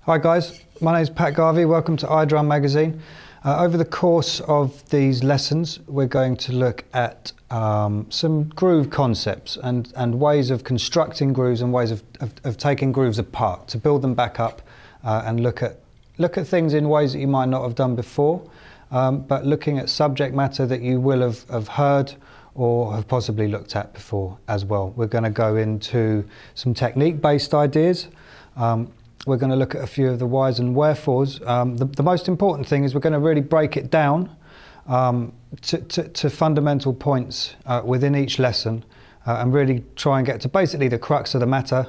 Hi guys, my name is Pat Garvey, welcome to iDrum magazine. Over the course of these lessons we're going to look at some groove concepts and ways of constructing grooves and ways of taking grooves apart to build them back up and look at things in ways that you might not have done before, but looking at subject matter that you will have heard or have possibly looked at before as well. We're going to go into some technique-based ideas. We're going to look at a few of the whys and wherefores. The most important thing is we're going to really break it down to fundamental points within each lesson and really try and get to basically the crux of the matter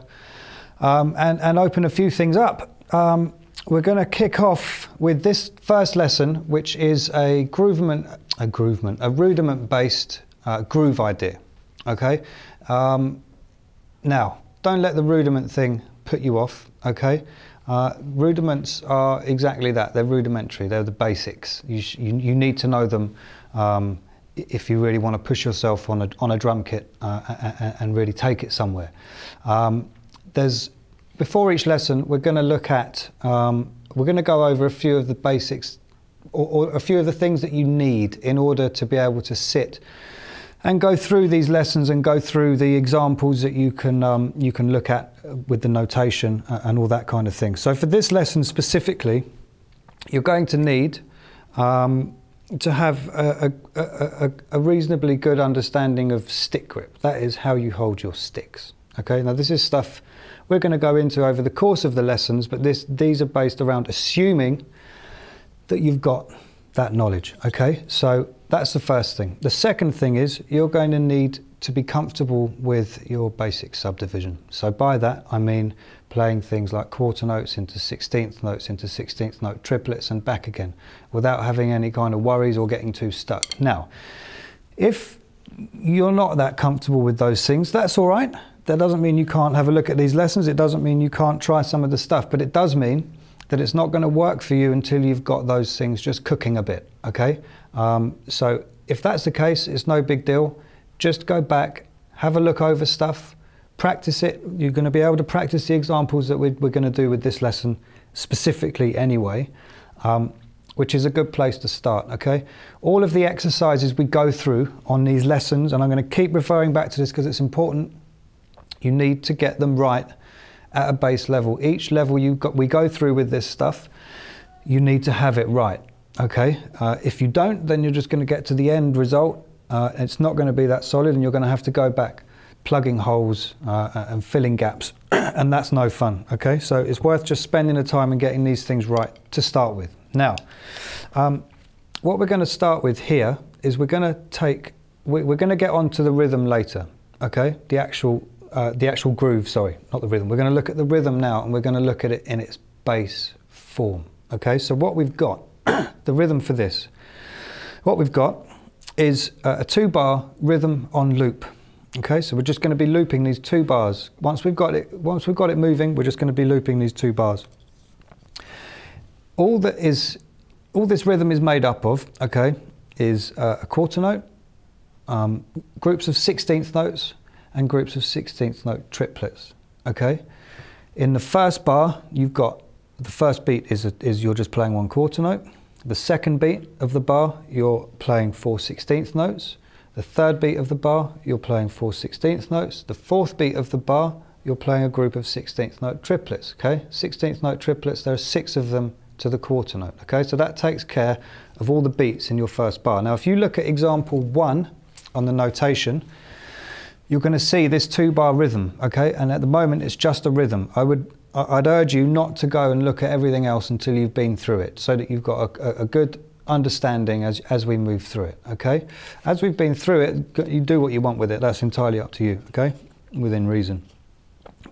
and open a few things up. We're going to kick off with this first lesson, which is a rudiment-based groove idea. Okay. Now, don't let the rudiment thing put you off. Okay, rudiments are exactly that. They're rudimentary. They're the basics. You need to know them if you really want to push yourself on a drum kit and really take it somewhere. Before each lesson, we're going to look at we're going to go over a few of the basics or a few of the things that you need in order to be able to sit and go through these lessons and go through the examples that you can look at with the notation and all that kind of thing. So for this lesson specifically, you're going to need to have a reasonably good understanding of stick grip. That is how you hold your sticks. Okay, now this is stuff we're going to go into over the course of the lessons, but these are based around assuming that you've got that knowledge. Okay, so that's the first thing. The second thing is you're going to need to be comfortable with your basic subdivision. So by that I mean playing things like quarter notes into 16th notes into 16th note triplets and back again without having any kind of worries or getting too stuck. Now, if you're not that comfortable with those things, that's all right. That doesn't mean you can't have a look at these lessons. It doesn't mean you can't try some of the stuff, but it does mean that it's not going to work for you until you've got those things just cooking a bit, okay? So if that's the case, it's no big deal. Just go back, have a look over stuff, practice it. You're going to be able to practice the examples that we're going to do with this lesson specifically anyway, which is a good place to start, okay? All of the exercises we go through on these lessons, and I'm going to keep referring back to this because it's important, you need to get them right at a base level. Each level we go through with this stuff, you need to have it right, okay? If you don't, then you're just going to get to the end result. It's not going to be that solid and you're going to have to go back plugging holes and filling gaps and that's no fun, okay? So it's worth just spending the time and getting these things right to start with. Now, what we're going to start with here is we're going to get onto the rhythm later, okay? The actual groove, sorry, not the rhythm. We're going to look at the rhythm now and we're going to look at it in its base form. Okay, so what we've got, the rhythm for this, what we've got is a 2-bar rhythm on loop. Okay, so we're just going to be looping these 2 bars. Once we've got it moving, we're just going to be looping these 2 bars. All this rhythm is made up of, okay, is a quarter note, groups of 16th notes, and groups of 16th note triplets, okay? In the first bar, you've got, the first beat is you're just playing 1 quarter note. The second beat of the bar, you're playing 4 16th notes. The third beat of the bar, you're playing 4 16th notes. The fourth beat of the bar, you're playing a group of 16th note triplets, okay? 16th note triplets, there are 6 of them to the quarter note, okay? So that takes care of all the beats in your first bar. Now, if you look at example 1 on the notation, you're going to see this 2-bar rhythm, okay? And at the moment, it's just a rhythm. I'd urge you not to go and look at everything else until you've been through it, so that you've got a good understanding as we move through it, okay? As we've been through it, you do what you want with it. That's entirely up to you, okay? Within reason.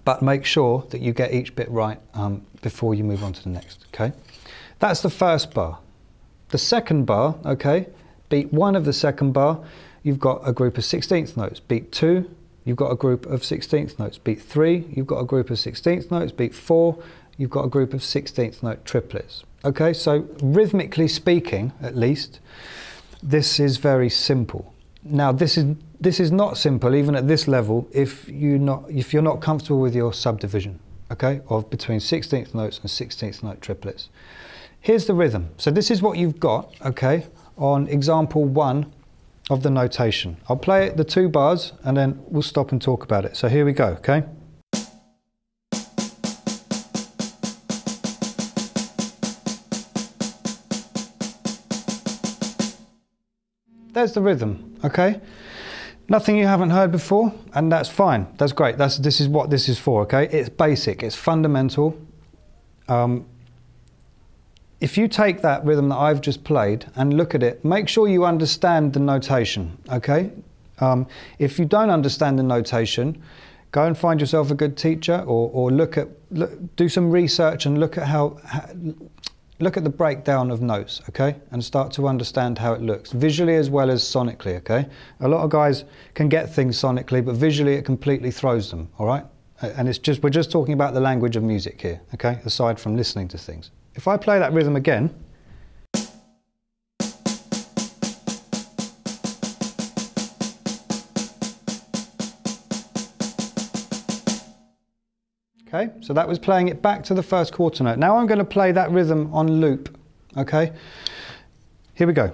But make sure that you get each bit right before you move on to the next, okay? That's the first bar. The second bar, okay? Beat 1 of the second bar, you've got a group of 16th notes. Beat 2, you've got a group of 16th notes. Beat 3, you've got a group of 16th notes. Beat 4, you've got a group of 16th note triplets. Okay, so rhythmically speaking, at least, this is very simple. Now, this is not simple, even at this level, if you're not comfortable with your subdivision. okay, of between 16th notes and 16th note triplets. Here's the rhythm. So this is what you've got, okay, on example 1 of the notation. I'll play it the 2 bars and then we'll stop and talk about it. So here we go, okay? There's the rhythm, okay? Nothing you haven't heard before, and that's fine. That's great. This is what this is for, okay? It's basic, it's fundamental. If you take that rhythm that I've just played and look at it, make sure you understand the notation, okay? If you don't understand the notation, go and find yourself a good teacher, or do some research and look at the breakdown of notes, okay? And start to understand how it looks, visually as well as sonically, okay? A lot of guys can get things sonically, but visually it completely throws them, all right? And we're just talking about the language of music here, okay? Aside from listening to things. If I play that rhythm again, okay, so that was playing it back to the first quarter note. Now I'm going to play that rhythm on loop, okay? Here we go.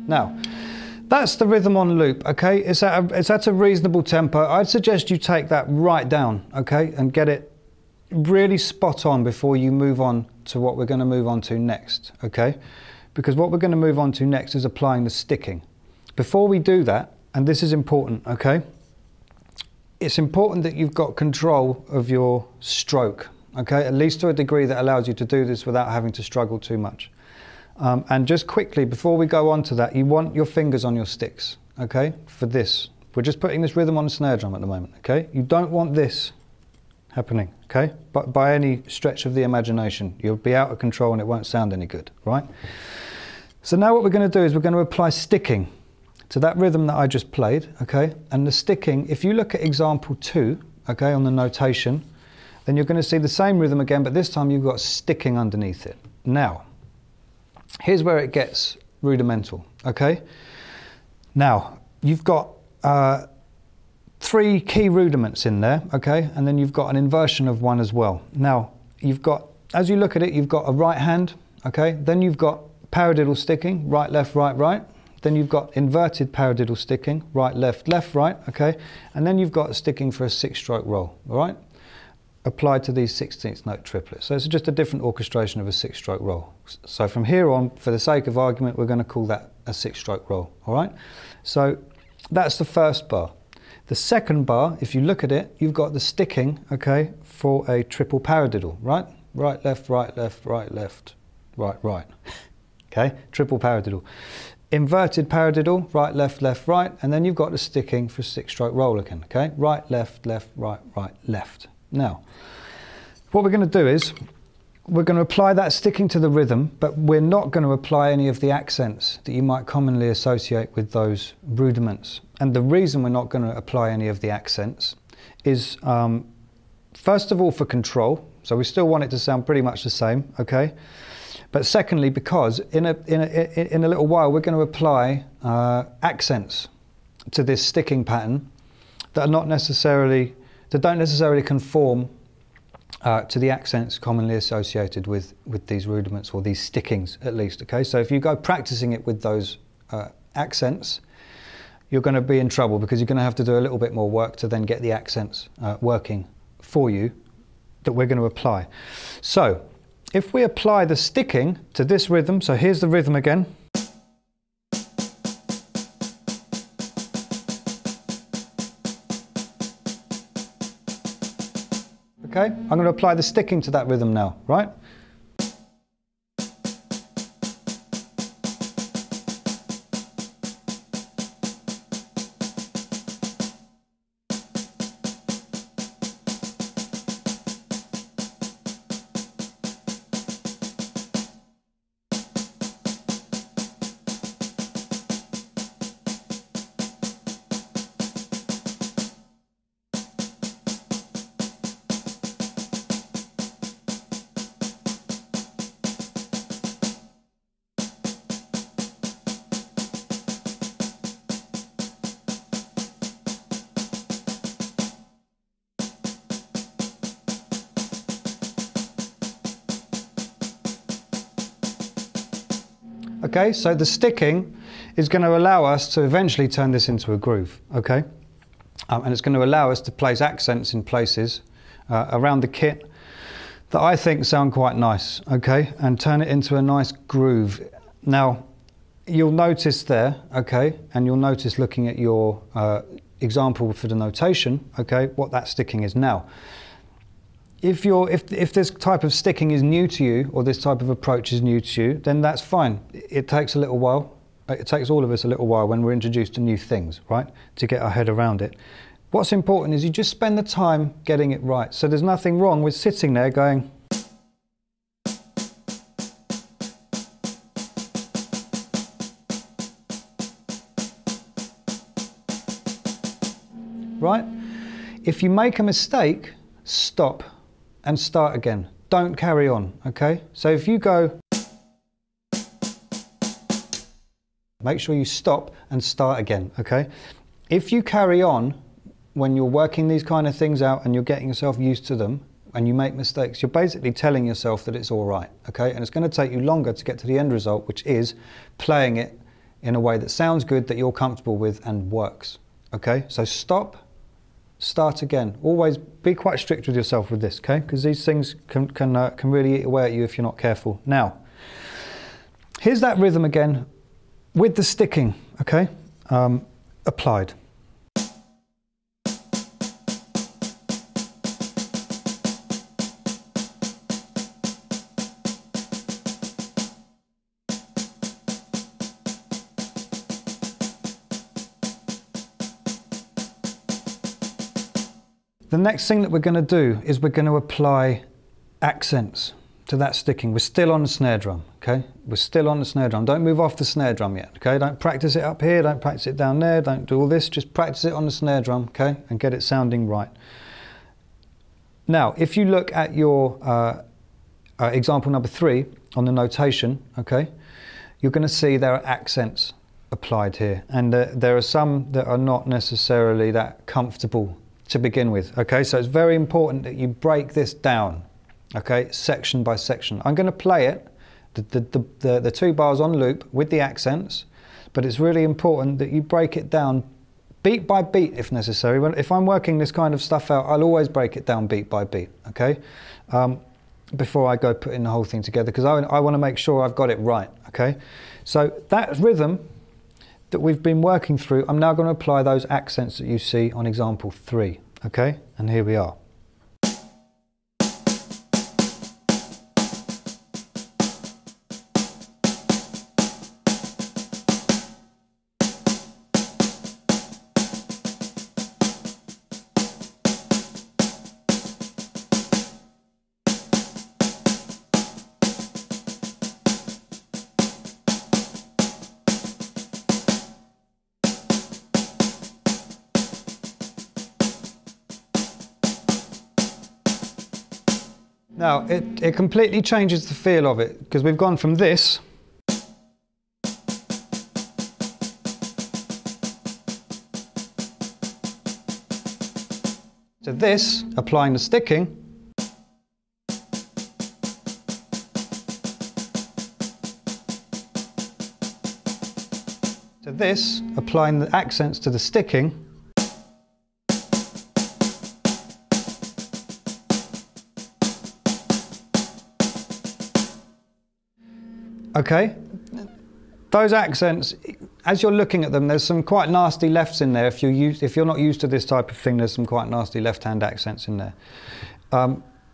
Now, that's the rhythm on loop, okay? It's at a reasonable tempo. I'd suggest you take that right down, okay? And get it really spot on before you move on to what we're going to move on to next, okay? Because what we're going to move on to next is applying the sticking. Before we do that, and this is important, okay? It's important that you've got control of your stroke, okay? At least to a degree that allows you to do this without having to struggle too much. And just quickly, before we go on to that, you want your fingers on your sticks, okay, for this. We're just putting this rhythm on a snare drum at the moment, okay? You don't want this happening, okay? But by any stretch of the imagination, you'll be out of control and it won't sound any good, right? So now what we're going to do is we're going to apply sticking to that rhythm that I just played, okay? And the sticking, if you look at example 2, okay, on the notation, then you're going to see the same rhythm again, but this time you've got sticking underneath it. Now, here's where it gets rudimental, okay? Now, you've got 3 key rudiments in there, okay? And then you've got an inversion of one as well. Now, you've got, as you look at it, you've got a right hand, okay? Then you've got paradiddle sticking, right, left, right, right. Then you've got inverted paradiddle sticking, right, left, left, right, okay? And then you've got sticking for a 6-stroke roll, all right? Applied to these 16th note triplets. So it's just a different orchestration of a 6-stroke roll. So from here on, for the sake of argument, we're going to call that a 6-stroke roll, all right? So that's the first bar. The second bar, if you look at it, you've got the sticking, okay, for a triple paradiddle, right? Right, left, right, left, right, left, right, right. Okay, triple paradiddle. Inverted paradiddle, right, left, left, right, and then you've got the sticking for 6-stroke roll again, okay? Right, left, left, right, right, left. Now, what we're going to do is we're going to apply that sticking to the rhythm, but we're not going to apply any of the accents that you might commonly associate with those rudiments. And the reason we're not going to apply any of the accents is, first of all, for control. So we still want it to sound pretty much the same, okay? But secondly, because in a little while we're going to apply accents to this sticking pattern that are not necessarily, that don't necessarily conform to the accents commonly associated with these rudiments, or these stickings at least, okay? So if you go practicing it with those accents, you're going to be in trouble, because you're going to have to do a little bit more work to then get the accents working for you that we're going to apply. So if we apply the sticking to this rhythm, so here's the rhythm again. Okay, I'm going to apply the sticking to that rhythm now, right? Okay, so the sticking is going to allow us to eventually turn this into a groove, okay? And it's going to allow us to place accents in places around the kit that I think sound quite nice, okay? And turn it into a nice groove. Now, you'll notice there, okay, and you'll notice looking at your example for the notation, okay, what that sticking is now. If this type of sticking is new to you, or this type of approach is new to you, then that's fine. It takes a little while. It takes all of us a little while when we're introduced to new things, right, to get our head around it. What's important is you just spend the time getting it right. So there's nothing wrong with sitting there going, right? If you make a mistake, stop and start again. Don't carry on, okay? So if you go, make sure you stop and start again, okay? If you carry on when you're working these kind of things out and you're getting yourself used to them and you make mistakes, you're basically telling yourself that it's all right, okay? And it's going to take you longer to get to the end result, which is playing it in a way that sounds good, that you're comfortable with and works, okay? So stop. Start again. Always be quite strict with yourself with this, okay? Because these things can really eat away at you if you're not careful. Now, here's that rhythm again with the sticking, okay? Applied. The next thing that we're going to do is we're going to apply accents to that sticking. We're still on the snare drum, okay? We're still on the snare drum. Don't move off the snare drum yet, okay? Don't practice it up here, don't practice it down there, don't do all this. Just practice it on the snare drum, okay? And get it sounding right. Now, if you look at your example number 3 on the notation, okay? You're going to see there are accents applied here. And there are some that are not necessarily that comfortable to begin with, okay? So it's very important that you break this down, okay, section by section. I'm going to play it, the 2 bars on loop with the accents, but it's really important that you break it down beat by beat if necessary. If I'm working this kind of stuff out, I'll always break it down beat by beat, okay? Before I go putting the whole thing together, because I want to make sure I've got it right, okay? So that rhythm that we've been working through, I'm now going to apply those accents that you see on example 3, okay? And here we are. Now, it completely changes the feel of it, because we've gone from this to this, applying the sticking, to this, applying the accents to the sticking, okay, those accents, as you're looking at them, there's some quite nasty lefts in there. If you're not used to this type of thing, there's some quite nasty left-hand accents in there.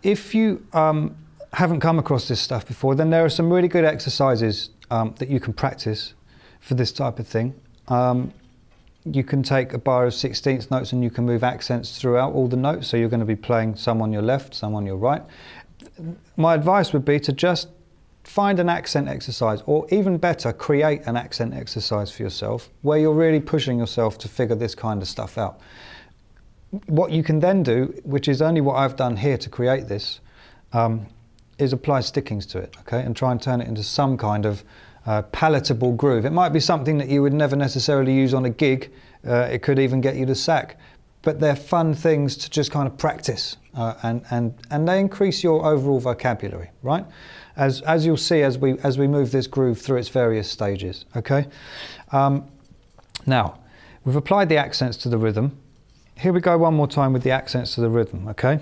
If you haven't come across this stuff before, then there are some really good exercises that you can practice for this type of thing. You can take a bar of 16th notes and you can move accents throughout all the notes. So you're going to be playing some on your left, some on your right. My advice would be to just find an accent exercise, or even better, create an accent exercise for yourself where you're really pushing yourself to figure this kind of stuff out. What you can then do, which is only what I've done here to create this, is apply stickings to it, okay, and try and turn it into some kind of palatable groove. It might be something that you would never necessarily use on a gig. It could even get you the sack, but they're fun things to just kind of practice, and they increase your overall vocabulary, right? as you'll see as we move this groove through its various stages. Okay. Now we've applied the accents to the rhythm. Here we go one more time with the accents to the rhythm. Okay.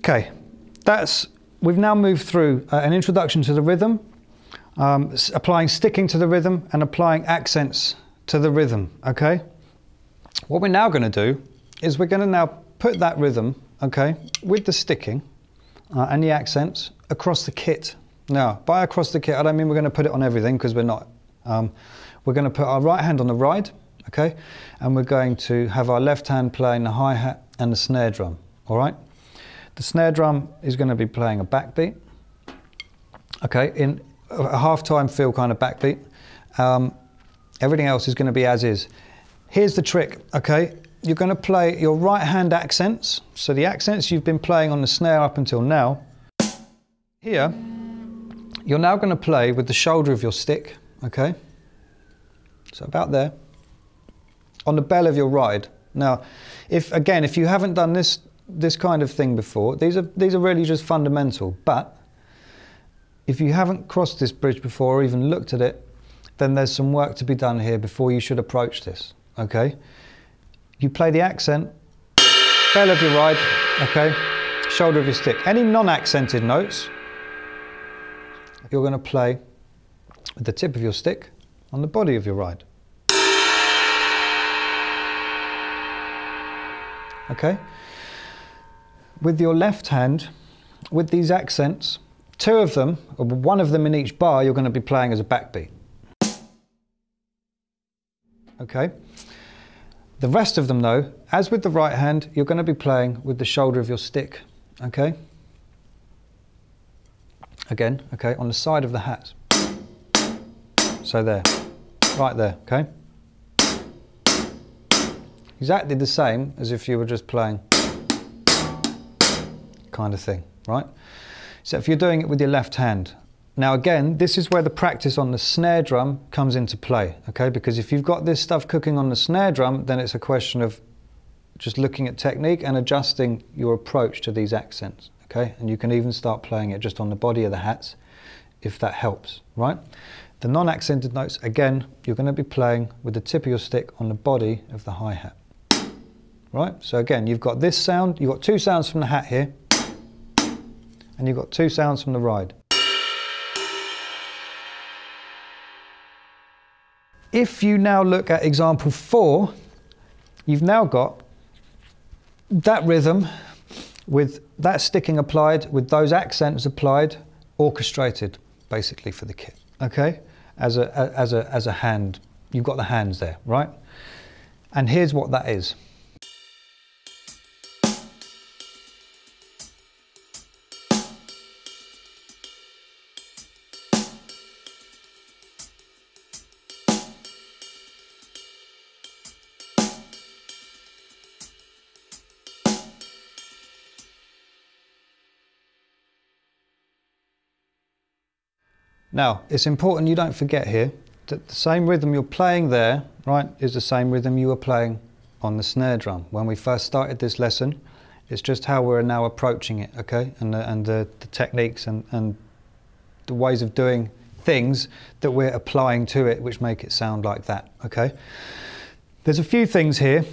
Okay, we've now moved through an introduction to the rhythm, applying sticking to the rhythm and applying accents to the rhythm, okay? What we're now going to do is we're going to now put that rhythm, okay, with the sticking and the accents across the kit. Now, by across the kit, I don't mean we're going to put it on everything, because we're not. We're going to put our right hand on the ride, okay, and we're going to have our left hand playing the hi-hat and the snare drum, all right? The snare drum is going to be playing a backbeat, okay, in a half-time feel kind of backbeat. Everything else is going to be as is. Here's the trick, okay? You're going to play your right hand accents, so the accents you've been playing on the snare up until now. Here, you're now going to play with the shoulder of your stick, okay? So about there, on the bell of your ride. Now, if you haven't done this kind of thing before, these are really just fundamental, but if you haven't crossed this bridge before or even looked at it, then there's some work to be done here before you should approach this, okay? You play the accent, bell of your ride, okay, shoulder of your stick. Any non-accented notes, you're going to play with the tip of your stick on the body of your ride. Okay? With your left hand, with these accents, two of them, or one of them in each bar, you're going to be playing as a backbeat. Okay? The rest of them though, as with the right hand, you're going to be playing with the shoulder of your stick. Okay? Again, okay, on the side of the hat. So there, right there, okay? Exactly the same as if you were just playing kind of thing, right? So if you're doing it with your left hand. Now again, this is where the practice on the snare drum comes into play, okay? Because if you've got this stuff cooking on the snare drum, then it's a question of just looking at technique and adjusting your approach to these accents, okay? And you can even start playing it just on the body of the hats, if that helps, right? The non-accented notes, again, you're going to be playing with the tip of your stick on the body of the hi-hat, right? So again, you've got this sound, you've got two sounds from the hat here, and you've got two sounds from the ride. If you now look at example 4, you've now got that rhythm with that sticking applied, with those accents applied, orchestrated basically for the kit, okay? As a hand, you've got the hands there, right? And here's what that is. Now, it's important you don't forget here that the same rhythm you're playing there, right, is the same rhythm you were playing on the snare drum. When we first started this lesson, it's just how we're now approaching it, okay? And the techniques and the ways of doing things that we're applying to it which make it sound like that, okay? There's a few things here.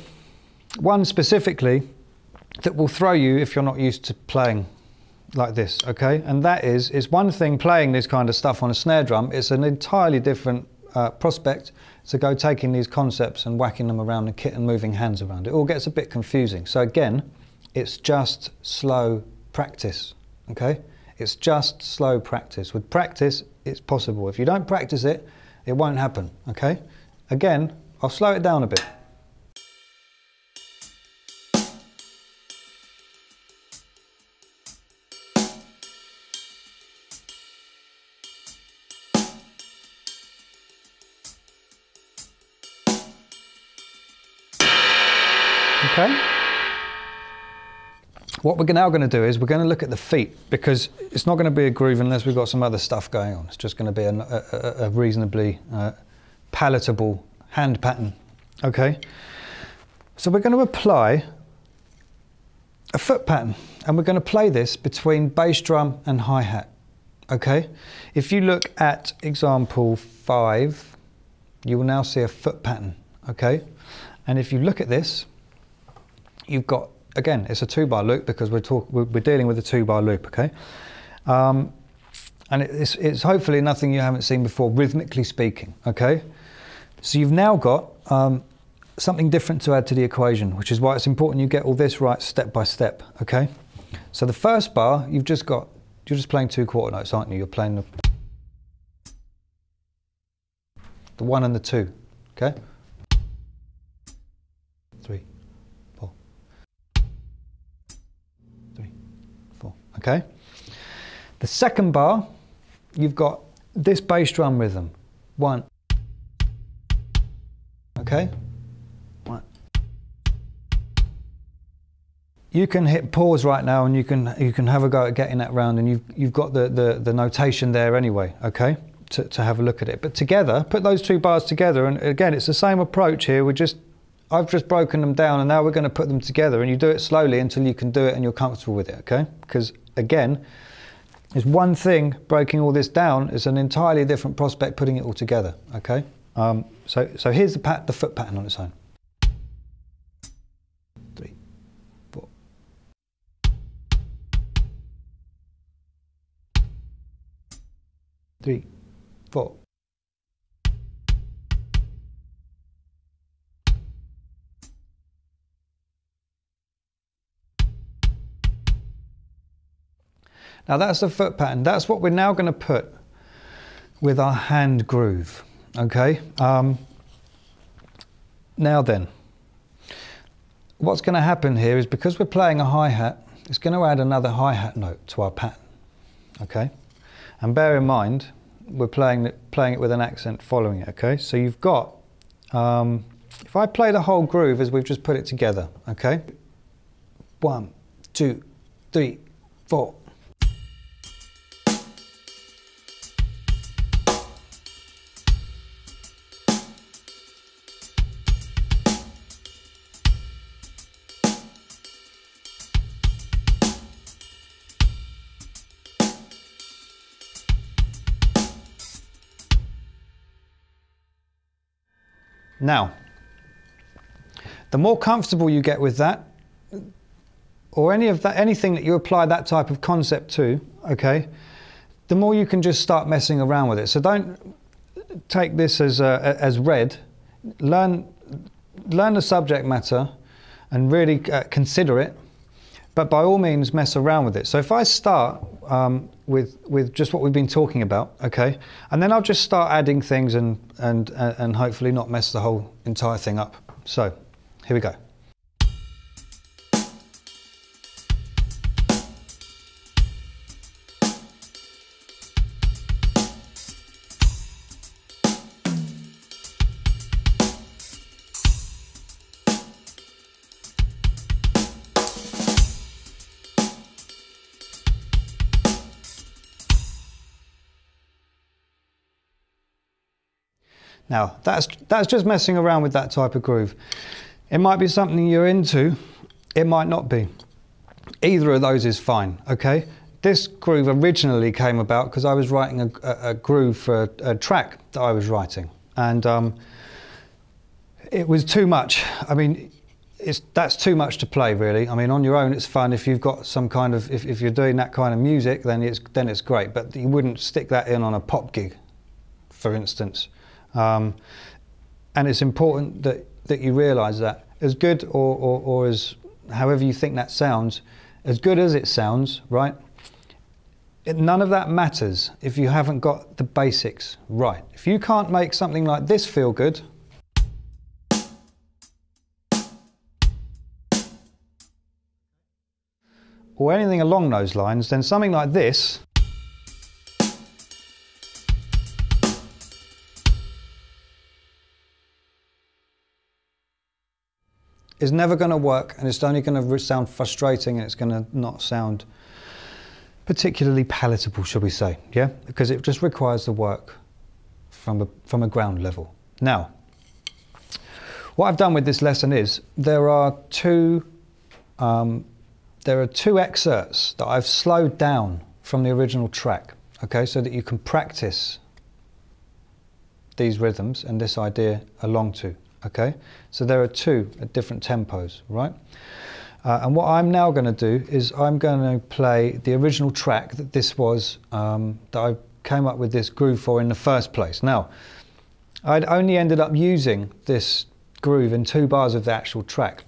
One specifically that will throw you if you're not used to playing like this, okay? And that is, it's one thing playing this kind of stuff on a snare drum, it's an entirely different prospect to go taking these concepts and whacking them around the kit and moving hands around. It all gets a bit confusing. So again, it's just slow practice, okay? It's just slow practice. With practice, it's possible. If you don't practice it, it won't happen, okay? Again, I'll slow it down a bit. Okay? What we're now going to do is we're going to look at the feet, because it's not going to be a groove unless we've got some other stuff going on. It's just going to be a reasonably palatable hand pattern. Okay? So we're going to apply a foot pattern, and we're going to play this between bass drum and hi-hat. Okay? If you look at example 5, you will now see a foot pattern. Okay? And if you look at this, you've got, again, it's a 2-bar loop, because we're dealing with a 2-bar loop, okay? And it's hopefully nothing you haven't seen before, rhythmically speaking, okay? So you've now got something different to add to the equation, which is why it's important you get all this right step by step, okay? So the first bar, you're just playing 2 quarter notes, aren't you? You're playing the 1 and the 2, okay? 3, 4. 3, 4, okay? The second bar, you've got this bass drum rhythm. 1, okay? 1. You can hit pause right now, and you can have a go at getting that round, and you've got the notation there anyway, okay? To have a look at it. But together, put those 2 bars together, and again, it's the same approach here. I've just broken them down, and now we're going to put them together, and you do it slowly until you can do it and you're comfortable with it, okay? Because again, it's one thing breaking all this down, it's an entirely different prospect putting it all together, okay? So here's the foot pattern on its own. 3, 4. Three, 4. Now that's the foot pattern. That's what we're now going to put with our hand groove, okay? Now then, what's going to happen here is, because we're playing a hi-hat, it's going to add another hi-hat note to our pattern, okay? And bear in mind, we're playing it with an accent following it, okay? So you've got, if I play the whole groove as we've just put it together, okay? 1, 2, 3, 4. Now, the more comfortable you get with that, or anything that you apply that type of concept to, okay, the more you can just start messing around with it. So don't take this as read. Learn the subject matter and really consider it, but by all means mess around with it. So if I start with just what we've been talking about, okay, and then I'll just start adding things and hopefully not mess the whole entire thing up. So here we go. Now, that's just messing around with that type of groove. It might be something you're into, it might not be. Either of those is fine, okay? This groove originally came about because I was writing a groove for a track that I was writing. And it was too much. I mean, that's too much to play, really. I mean, on your own it's fun. If you've got some kind of, if you're doing that kind of music, then it's great. But you wouldn't stick that in on a pop gig, for instance. And it's important that you realise that as good or as however you think that sounds, as good as it sounds, right? None of that matters if you haven't got the basics right. If you can't make something like this feel good, or anything along those lines, then something like this is never going to work, and it's only going to sound frustrating, and it's going to not sound particularly palatable, shall we say, yeah? Because it just requires the work from a ground level. Now, what I've done with this lesson is there are two excerpts that I've slowed down from the original track, okay, so that you can practice these rhythms and this idea along to, okay? So there are two at different tempos, right? And what I'm now going to do is I'm going to play the original track that this was, that I came up with this groove for in the first place. Now, I'd only ended up using this groove in 2 bars of the actual track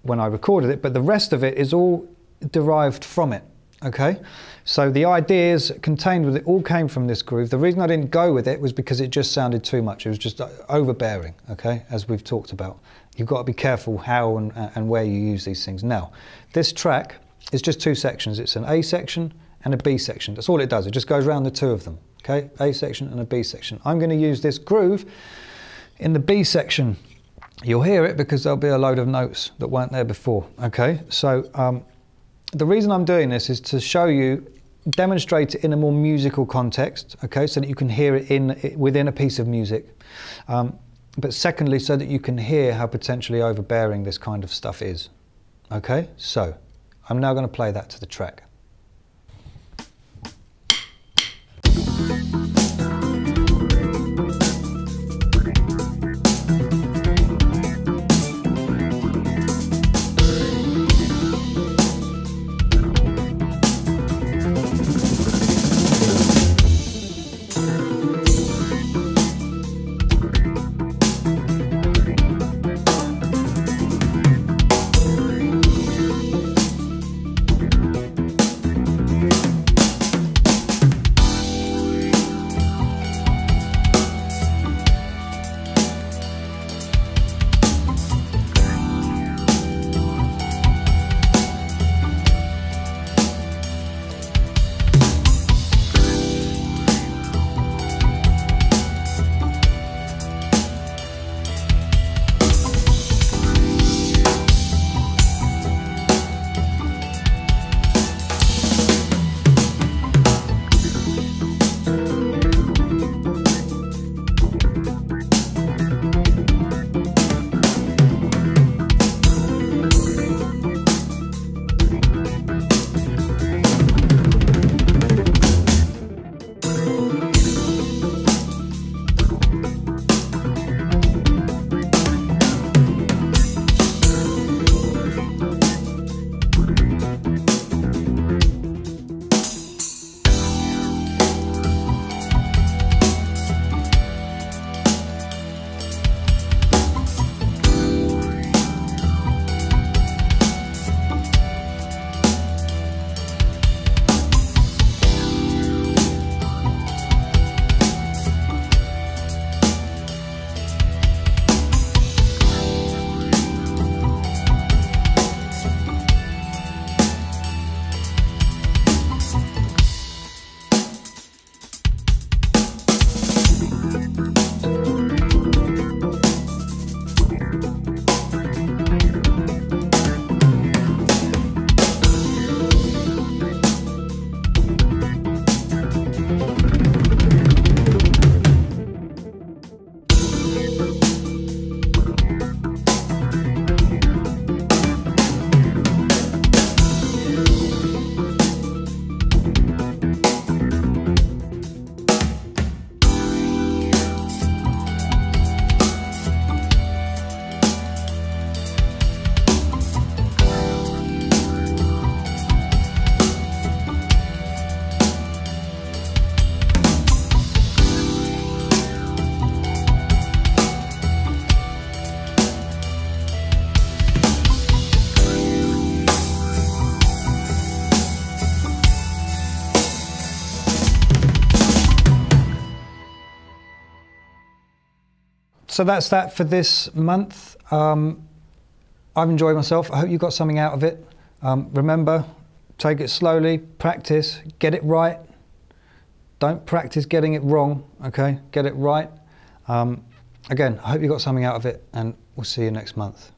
when I recorded it, but the rest of it is all derived from it, okay? So the ideas contained with it all came from this groove. The reason I didn't go with it was because it just sounded too much. It was just overbearing, okay, as we've talked about. You've got to be careful how and where you use these things. Now, this track is just 2 sections. It's an A section and a B section. That's all it does. It just goes around the 2 of them, okay? A section and a B section. I'm going to use this groove in the B section. You'll hear it because there'll be a load of notes that weren't there before, okay? So the reason I'm doing this is to show you, demonstrate it in a more musical context, okay, so that you can hear it within a piece of music. But secondly, so that you can hear how potentially overbearing this kind of stuff is, okay? So I'm now going to play that to the track. So that's that for this month. I've enjoyed myself. I hope you got something out of it. Remember, take it slowly, practice, get it right. Don't practice getting it wrong, okay? Get it right. Again, I hope you got something out of it, and we'll see you next month.